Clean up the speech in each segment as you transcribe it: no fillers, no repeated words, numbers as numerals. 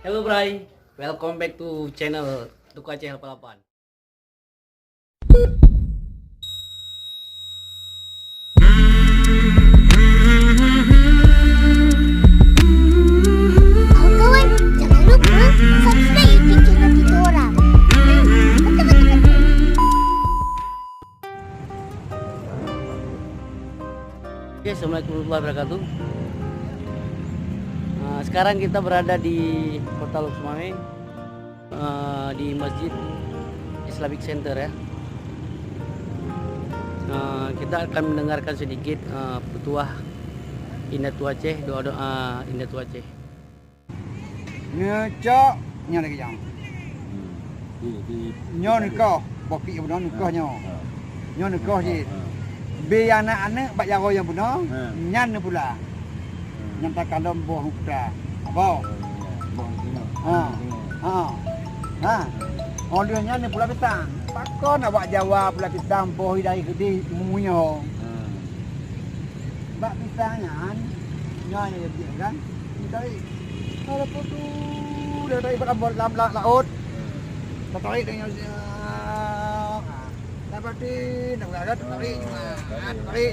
Hello Bray, welcome back to channel Duka Aceh 88. Kawan-kawan, jangan lupa subscribe YouTube channel kita orang. Oke, Assalamualaikum warahmatullahi wabarakatuh. Sekarang kita berada di Kota Lok Sumaweng, di Masjid Islamic Center ya. Kita akan mendengarkan sedikit petuah Indatu Aceh, doa-doa Indatu Aceh. Ngecok nya lagi yang. Nyo nikah, baki benar nikah nyo. Nyo nikah je. Be anak-anak bak jaro yang benar, nyan pula. Nyan tak kalom boh muka. Apa? Ha. Oleh nyan ni pula pisang. Pakon nak bak Jawa pula pisang boh dari gede munyo. Bak pisang nyan. Nyan dia kan. Dari kalau putu dari berambut laut. Tarik dengan dapat nak tarik cuma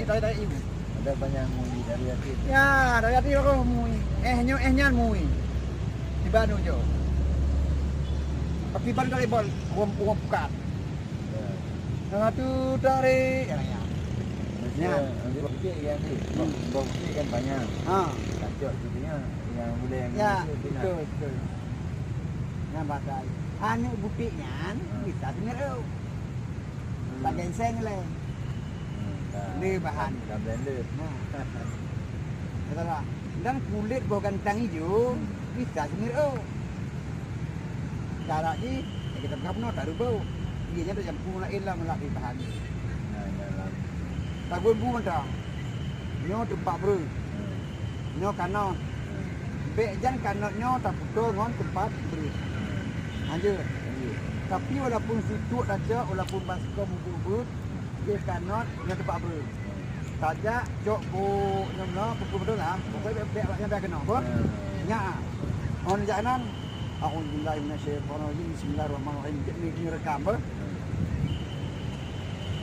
tarik ibu. Ada banyak mui dari hati. Ya, dari hati aku mui. Nyan mui. Di Bandung jo. Tapi ban dari bol uang bukan. Nah tu tarik ya. Bukti yang ni. Bukti kan banyak. Kacau jadinya yang boleh yang Ya, betul. Nah, bagai. Anu buktinya bisa dengar. Bagian seng le. Ni bahan. Dah blender. Nah. Katalah, dan kulit bau kentang hijau bisa dengar. Cara ni kita kapno taruh bau. Dia nya dah jampu nak elang melaki bahan. Tagun bu mentang. Nyo tempat bro. Nyo kanon. Bek jan kanot nyo tak putul ngon tempat bro. Anjur. Tapi walaupun situ aja, walaupun baskom bubut, dia kanot nyo tempat bro. Saja jok bu nyo pukul betul lah. Pokoknya bek yang dah kena apa? Nya. On jalan. A'udzubillahi minasyaitonir rajim. Bismillahirrahmanirrahim. Ni rekam apa?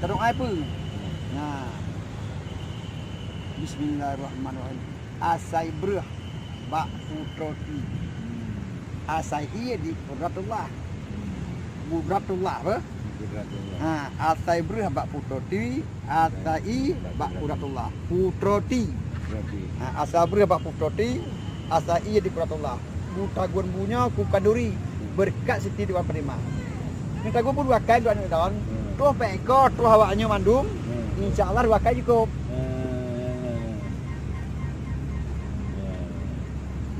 Terung apa? Nah. Bismillahirrahmanirrahim. Asai brah bak putroti. Asai iya di Qudratullah. Qudratullah apa? Ha, asai brah bak putroti, asai bak Qudratullah. Putroti. Ha, asai brah bak putroti, asai iya di Qudratullah. Mutagun punya ku kanduri berkat Siti Tuan Perima. Ni tagu pun dua kali dua daun. Tuh pekor, tuh awaknya mandum. Insyaallah dua kali cukup.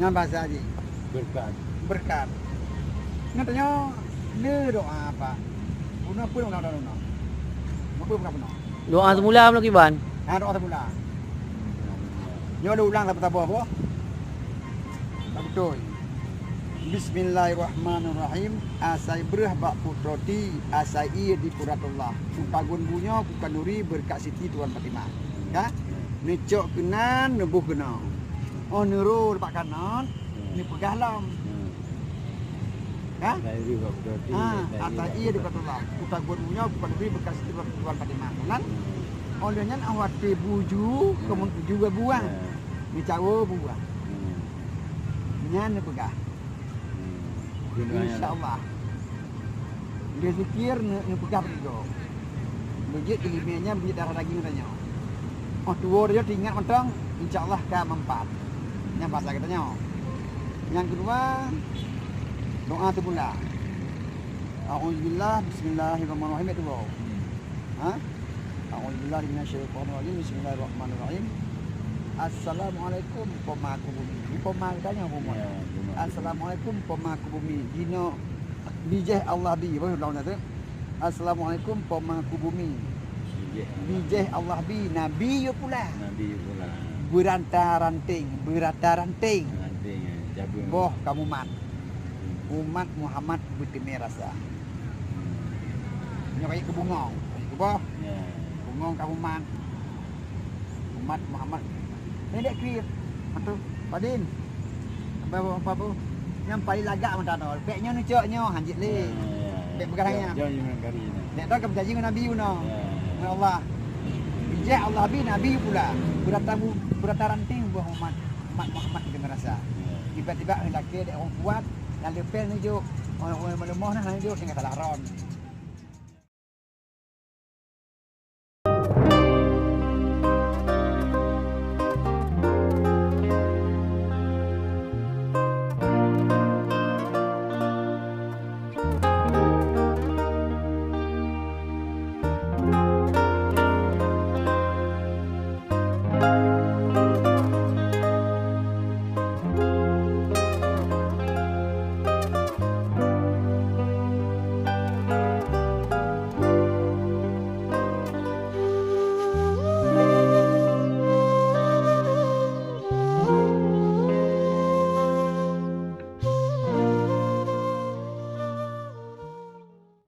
Yang bahasa aja. Berkat. Katanya dia doa apa? Una pun una. Apa pun. Doa semula apa lagi ban? Doa semula. Nyo ada ulang apa apa? Tak betul. Bismillahirrahmanirrahim. Asai brah bak putroti, asai di Qudratullah. Supagun bunyo ku kanuri berkat Siti Tuan Fatimah. Ya? Necok kenan nebuh kena. Oh nurul pak kanan, ni pegah lam. Ha? Asai di Qudratullah. Supagun bunyo ku kanuri berkat Siti Tuan Fatimah. Kan? Olehnya awak buju, kemudian juga buang. Ni cawo buang. Nyan pegah. InsyaAllah. Dia zikir ni pegah pergi. Bejit ilmiahnya bejit darah daging katanya. Oh tua dia tinggal mentang, insyaAllah ke mempat. Yang bahasa katanya. Yang kedua, doa tu pula. A'udzubillah, bismillahirrahmanirrahim itu. Ha? A'udzubillah minasyaitonir rajim, bismillahirrahmanirrahim. Assalamualaikum pemaku bumi. Ini pemaku tanya umum. Assalamualaikum pemaku bumi. Dino bijeh Allah bi. Apa lawan tu? Assalamualaikum pemaku bumi. Bijeh Allah bi. Nabi yo pula. Berata ranting. Boh kamu umat Muhammad betimeh rasa. Nyokai ke bungong. Ke boh. Bungong kamu umat Muhammad. Ini dek krip. Atau Padin. Apa? yang paling lagak macam tu. Peknya ni coknya hanjit le. Dek begarangnya. Jauh yang kari ni. Dek tu berjanji dengan Nabi you know. Ya. Ya Allah. Bijak Allah bi Nabi pula. Berata ranting buah umat Muhammad kita merasa. Tiba-tiba hendak dek orang kuat lalu pen ni jo orang melemah nah jo dengan salah ron.